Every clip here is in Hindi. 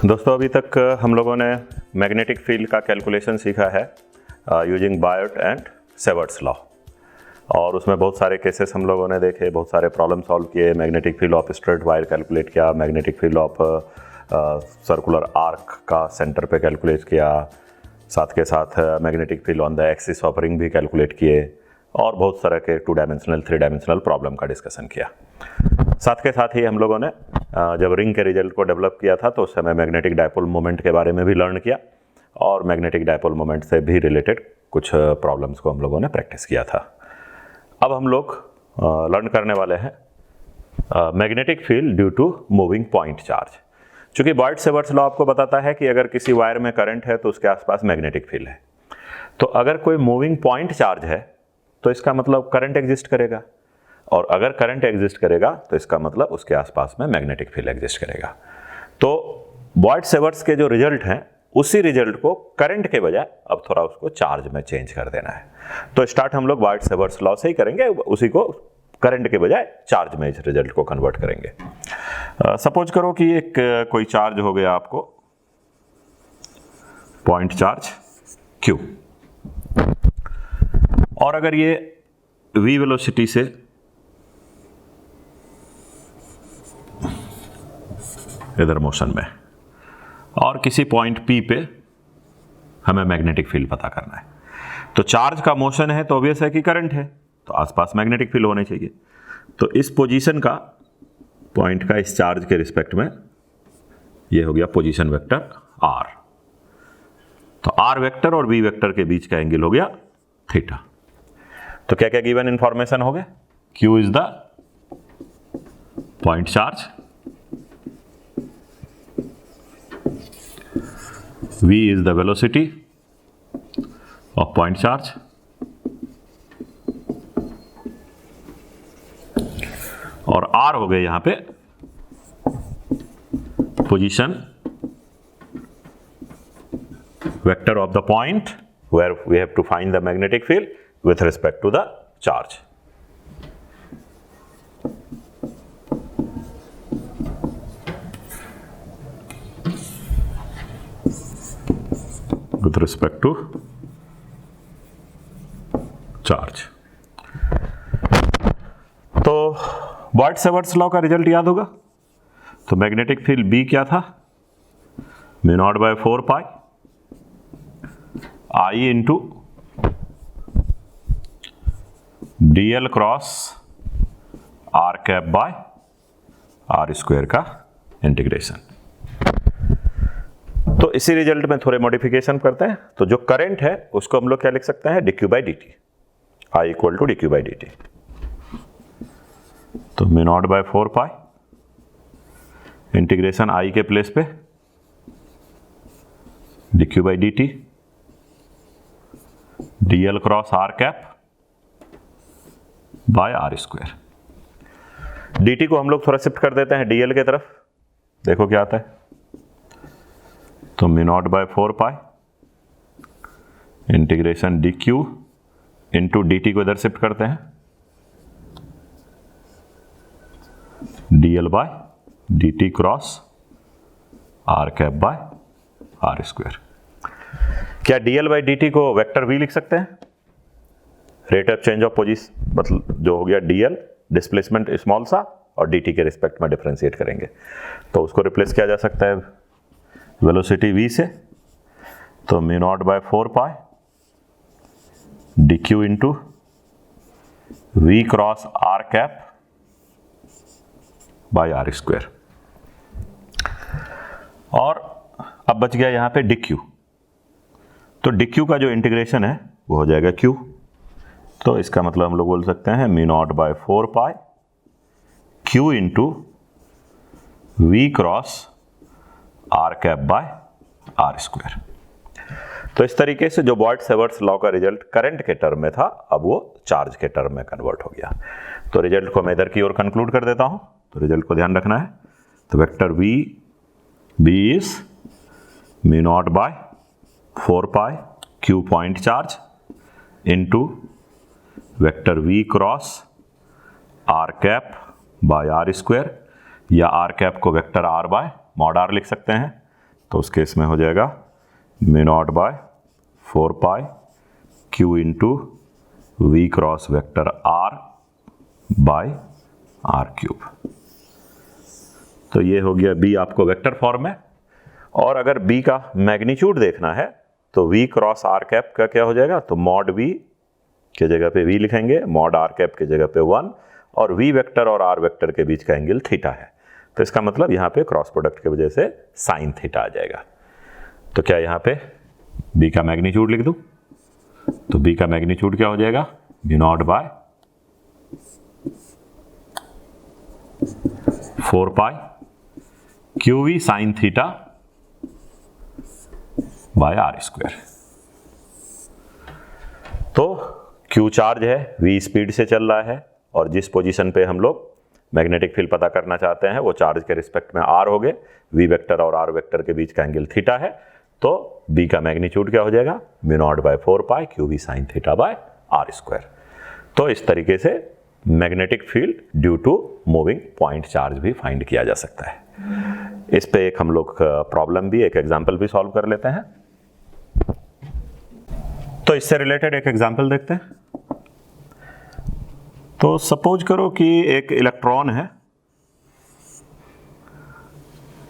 दोस्तों अभी तक हम लोगों ने मैग्नेटिक फील्ड का कैलकुलेशन सीखा है using Biot and Savart's law, और उसमें बहुत सारे केसेस हम लोगों ने देखे, बहुत सारे प्रॉब्लम सॉल्व किए। Magnetic field of straight wire calculate किया, magnetic field of circular arc का सेंटर पे कैलकुलेट किया, साथ के साथ magnetic field on the axis of ring भी कैलकुलेट किए, और बहुत सारे के 2 डायमेंशनल 3 डायमेंशनल प्रॉब्लम का डिस्कशन किया। साथ के साथ ही हम लोगों ने जब रिंग के रिजल्ट को डेवलप किया था तो उस समय मैग्नेटिक डायपोल मोमेंट के बारे में भी लर्न किया, और मैग्नेटिक डायपोल मोमेंट से भी रिलेटेड कुछ प्रॉब्लम्स को हम लोगों ने प्रैक्टिस किया था। अब हम लोग लर्न करने वाले हैं magnetic field due to moving point charge. चूँकि बॉयड-सेवर्ट्स लॉ आपको बताता है कि अगर किसी वायर में करंट है तो उसके आसपास मैग्नेटिक फील्ड है, तो अगर कोई मूविंग पॉइंट चार्ज है तो इसका मतलब करंट एग्जिस्ट करेगा, और अगर करंट एग्जिस्ट करेगा तो इसका मतलब उसके आसपास में मैग्नेटिक फील्ड एग्जिस्ट करेगा। तो बॉयड-सेवर्ट्स के जो रिजल्ट हैं उसी रिजल्ट को करंट के बजाय अब थोड़ा उसको चार्ज में चेंज कर देना है। तो स्टार्ट हम लोग बॉयड-सेवर्ट्स लॉ से ही करेंगे, उसी को करंट के बजाय चार्ज में इस रिजल्ट को कन्वर्ट करेंगे। सपोज करो कि एक कोई चार्ज हो गया आपको पॉइंट चार्ज Q, और अगर ये v वेलोसिटी से इधर मोशन में और किसी पॉइंट P पे हमें मैग्नेटिक फील्ड पता करना है, तो चार्ज का मोशन है तो ऑब्वियस है कि करंट है, तो आसपास मैग्नेटिक फील्ड होने चाहिए। तो इस पोजीशन का पॉइंट का इस चार्ज के रिस्पेक्ट में ये हो गया पोजीशन वेक्टर R। तो R वेक्टर और V वेक्टर के बीच का एंगल हो गया थीटा। तो क्या क्या गिवन इंफॉर्मेशन हो गए? Q is the point charge, V is the velocity of point charge, और R हो गए यहां पे position vector of the point where we have to find the magnetic field with respect to the charge. With respect to charge. तो बॉयड-सेवर्ट्स लॉ का रिजल्ट याद होगा। तो मैग्नेटिक फील्ड B क्या था? μ0/4 पाई I into dl cross r cap by r square का इंटीग्रेशन। तो इसी रिजल्ट में थोड़े मॉडिफिकेशन करते हैं। तो जो करंट है उसको हम लोग क्या लिख सकते हैं? dq/dt, I equal to dq/dt। तो μ0/4 पाई इंटीग्रेशन I के प्लेस पे dq/dt dl cross r cap by r square. dt को हम लोग थोड़ा शिफ्ट कर देते हैं dl के तरफ, देखो क्या आता है। तो μ0/4 pi integration dq into dt को इधर शिफ्ट करते हैं dl by dt cross r cap by r square. क्या dl बाय dt को वेक्टर v लिख सकते हैं? Rate of change of position मतलब जो हो गया dl डिस्प्लेसमेंट स्मॉल सा, और dt के रिस्पेक्ट में डिफरेंशिएट करेंगे तो उसको रिप्लेस किया जा सकता है वेलोसिटी v से। तो μ0/4 पाई dq into v cross r cap by r square, और अब बच गया यहां पे dq। तो dq का जो इंटीग्रेशन है वो हो जाएगा q। तो इसका मतलब हम लोग बोल सकते हैं μ0/4 pi q into v cross r cap by r square. तो इस तरीके से जो बॉयड-सेवर्ट्स लॉ का रिजल्ट करंट के टर्म में था अब वो चार्ज के टर्म में कन्वर्ट हो गया। तो रिजल्ट को मैं इधर की ओर कंक्लूड कर देता हूं। तो रिजल्ट को ध्यान रखना है। तो vector b is μ0/4 pi q point charge into vector v cross r cap by r square, या r कैप को vector r by mod r लिख सकते हैं, तो उस केस में हो जाएगा mu not by 4 pi Q into V cross vector R by R cube. तो ये हो गया बी आपको वेक्टर फॉर्म में। और अगर बी का मैग्नीट्यूड देखना है तो वी क्रॉस आर कैप का क्या हो जाएगा, तो मॉड वी के जगह पे वी लिखेंगे, मॉड आर कैप के जगह पे 1, और वी वेक्टर और आर वेक्टर के बीच का एंगल थीटा है। तो इसका मतलब यहाँ पे क्रॉस प्रोडक्ट की वजह से साइन थीटा आ जाएगा। तो क्या यहाँ पे बी का मैग्नीट्यूड लिख दूं, तो बी का मैग्नीट्यूड क्या हो जाएगा, mu not by 4 pi Q V sine theta by R square. तो क्यू चार्ज है, वी स्पीड से चल रहा है, और जिस पोजीशन पे हम लोग मैग्नेटिक फील्ड पता करना चाहते हैं वो चार्ज के रिस्पेक्ट में आर हो गए, वी वेक्टर और आर वेक्टर के बीच का एंगल थीटा है। तो बी का मैग्नीट्यूड क्या हो जाएगा, mu not by 4 pi Q V sine theta by R square. तो इस तरीके से magnetic field due to moving point charge भी फाइंड किया जा सकता है। इस पे एक हम लोग प्रॉब्लम भी, एक एग्जाम्पल भी सॉल्व कर लेते हैं। तो इससे रिलेटेड एक एग्जाम्पल देखते हैं। तो सपोज करो कि एक इलेक्ट्रॉन है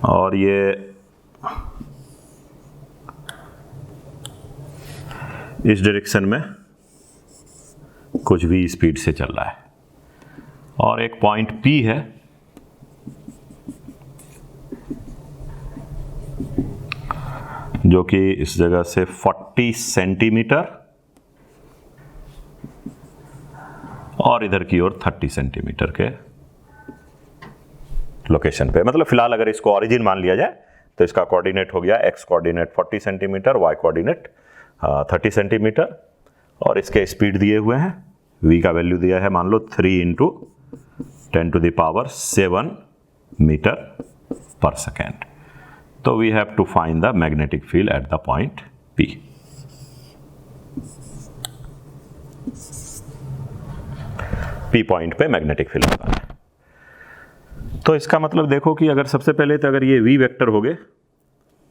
और ये इस डायरेक्शन में कुछ v स्पीड से चल रहा है, और एक पॉइंट P है जो कि इस जगह से 40 सेंटीमीटर और इधर की ओर 30 सेंटीमीटर के लोकेशन पे, मतलब फिलहाल अगर इसको ऑरिजिन मान लिया जाए तो इसका कोऑर्डिनेट हो गया x coordinate 40 centimetre, y coordinate 30 centimetre, और इसके स्पीड दिए हुए हैं, v का वैल्यू दिया है मान लो 3 इंटू 10⁻7 मीटर पर सेकेंड। तो we have to find the magnetic field at the point P। P point पे मैग्नेटिक फील्ड होता है। तो इसका मतलब देखो कि अगर सबसे पहले तो अगर ये V वेक्टर हो गए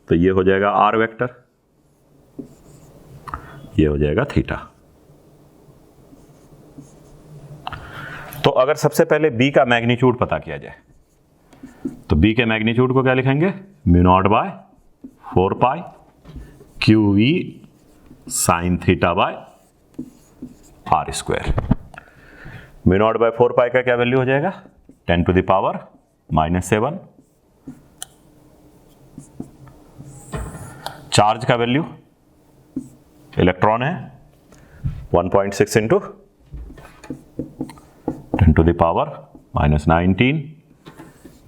तो ये हो जाएगा R वेक्टर, ये हो जाएगा थीटा। तो अगर सबसे पहले B का मैग्नीट्यूड पता किया जाए तो B के मैग्नीट्यूड को क्या लिखेंगे, mu not by 4 pi Q V sine theta by R square. Mu not by 4 pi का क्या वैल्यू हो जाएगा, 10⁻⁻7। चार्ज का वैल्यू, इलेक्ट्रॉन है 1.6 इंटू 10⁻⁻19,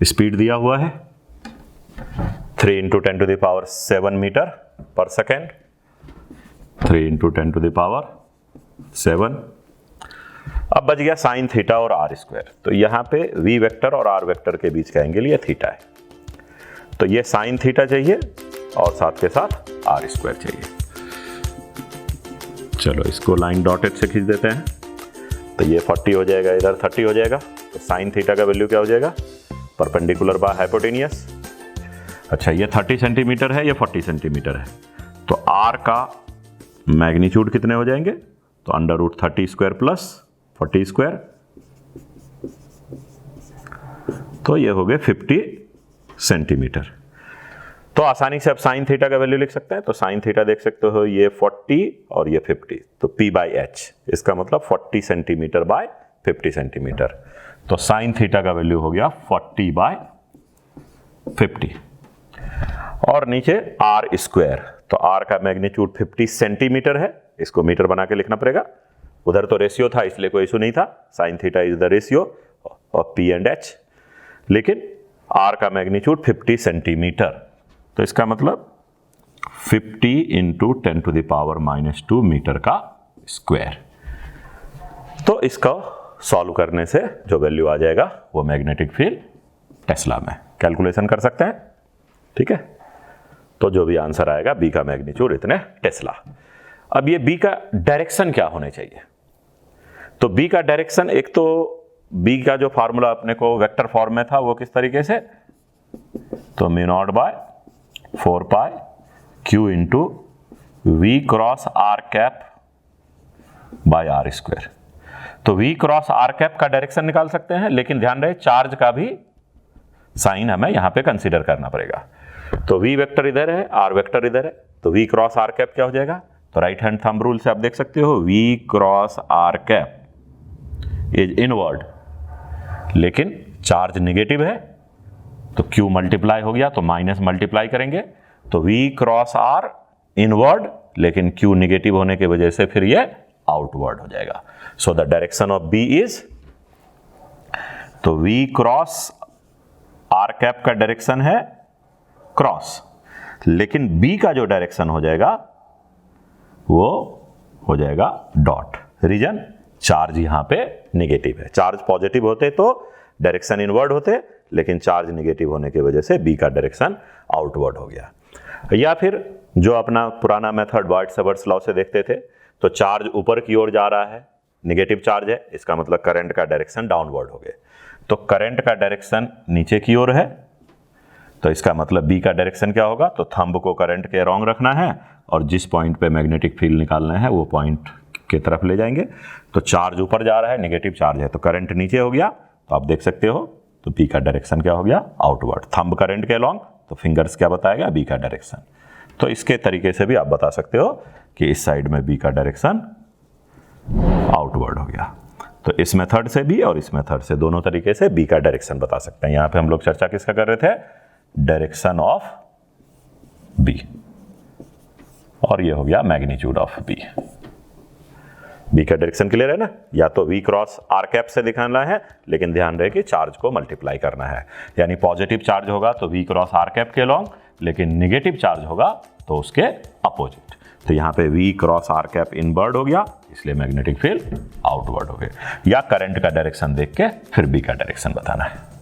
स्पीड दिया हुआ है 3 into 10⁻7 metre per second, 3 into 10⁻7। अब बच गया साइन थीटा और आर स्क्वायर। तो यहां पे वी वेक्टर और आर वेक्टर के बीच का एंगल ये थीटा है, तो ये साइन थीटा चाहिए और साथ के साथ आर स्क्वायर चाहिए। चलो इसको लाइन डॉटेड से खींच देते हैं, तो ये 40 हो जाएगा, इधर 30 हो जाएगा। तो साइन थीटा का वैल्यू क्या हो जाएगा, परपेंडिकुलर बाय हाइपोटेनियस। अच्छा ये 30 सेंटीमीटर है, ये 40 सेंटीमीटर है, तो आर का मैग्नीट्यूड कितने हो जाएंगे, तो √30 स्क्वायर प्लस 40 स्क्वायर, तो ये हो गए 50 सेंटीमीटर। तो आसानी से आप साइन थीटा का वैल्यू लिख सकते हैं। तो साइन थीटा देख सकते हो, ये 40 और ये 50, तो P/h, इसका मतलब 40 सेंटीमीटर बाय 50 सेंटीमीटर। तो साइन थीटा का वैल्यू हो गया 40/50, और नीचे आर स्क्वायर, तो आर का मैग्नीट्यूड 50 सेंटीमीटर है, इसको मीटर बना के लिखना पड़ेगा। उधर तो रेशियो था इसलिए कोई इशू नहीं था, sine theta is the ratio of P and H, लेकिन आर का मैग्नीट्यूड 50 सेंटीमीटर, तो इसका मतलब 50 इंटू 10⁻⁻2 मीटर का स्क्वायर। तो इसका सॉल्व करने से जो वैल्यू आ जाएगा वो मैग्नेटिक फील्ड टेस्ला में कैलकुलेशन कर सकते हैं, ठीक है। तो जो भी आंसर आएगा बी का मैग्नीट्यूड इतने टेस्ला। अब ये बी का डायरेक्शन क्या होने चाहिए, तो बी का डायरेक्शन, एक तो बी का जो फॉर्मूला अपने को वेक्टर फॉर्म में था वो किस तरीके से, तो mu not by 4 pi Q into V cross R cap by R square. तो V क्रॉस R कैप का डायरेक्शन निकाल सकते हैं, लेकिन ध्यान रहे चार्ज का भी साइन हमें यहां पे कंसीडर करना पड़ेगा। तो V वेक्टर इधर है, R वेक्टर इधर है, तो V क्रॉस R कैप क्या हो जाएगा? तो राइट हैंड थंब रूल से आप देख सकते हो V cross R cap is inward, लेकिन चार्ज नेगेटिव है तो Q मल्टीप्लाई हो गया, तो माइनस मल्टीप्लाई करेंगे, तो V क्रॉस R इनवर्ड, लेकिन Q नेगेटिव होने की वजह से फिर ये आउटवर्ड हो जाएगा। So the direction of B is, तो V क्रॉस R कैप का डायरेक्शन है क्रॉस, लेकिन B का जो डायरेक्शन हो जाएगा वो हो जाएगा डॉट। रीजन, चार्ज यहां पे नेगेटिव है। चार्ज पॉजिटिव होते तो डायरेक्शन इनवर्ड होते, लेकिन चार्ज नेगेटिव होने की वजह से B का डायरेक्शन आउटवर्ड हो गया। या फिर जो अपना पुराना मेथड वाइट-सेवर्ट्स लॉ से देखते थे, तो चार्ज ऊपर की ओर जा रहा है, नेगेटिव चार्ज है, इसका मतलब करंट का डायरेक्शन डाउनवर्ड हो गया। तो करंट का डायरेक्शन नीचे की ओर है, तो इसका मतलब B का डायरेक्शन क्या होगा? तो थंब को करंट के रॉन्ग रखना है और जिस पॉइंट पे मैग्नेटिक फील्ड निकालना है वो पॉइंट की तरफ ले जाएंगे। तो चार्ज ऊपर जा रहा है, नेगेटिव चार्ज है, तो करंट नीचे हो गया, तो आप देख सकते हो, तो B का डायरेक्शन क्या हो गया? आउटवर्ड। थंब करंट के लॉन्ग, तो फिंगर्स क्या बताएगा? B का डायरेक्शन। तो इसके तरीके से भी आप बता सकते हो कि इस साइड में B का डायरेक्शन आउटवर्ड हो गया। तो इस मेथड से भी और इस मेथड से, दोनों तरीके से B का डायरेक्शन बता सकते हैं। यहां पे हम लोग चर्चा किसका कर रहे थे? डायरेक्शन ऑफ B, और ये हो गया मैग्नीट्यूड ऑफ B। B का डायरेक्शन क्लियर है ना? या तो V क्रॉस R कैप से दिखाना है, लेकिन ध्यान रहे कि चार्ज को मल्टीप्लाई करना है, यानी पॉजिटिव चार्ज होगा तो V क्रॉस R कैप के लॉन्ग, लेकिन नेगेटिव चार्ज होगा तो उसके अपोजिट। तो यहाँ पे V cross R cap inward हो गया, इसलिए मैग्नेटिक फील्ड आउटवर्ड हो गया। या करंट का डायरेक्शन देख के फिर B का डायरेक्शन बताना है।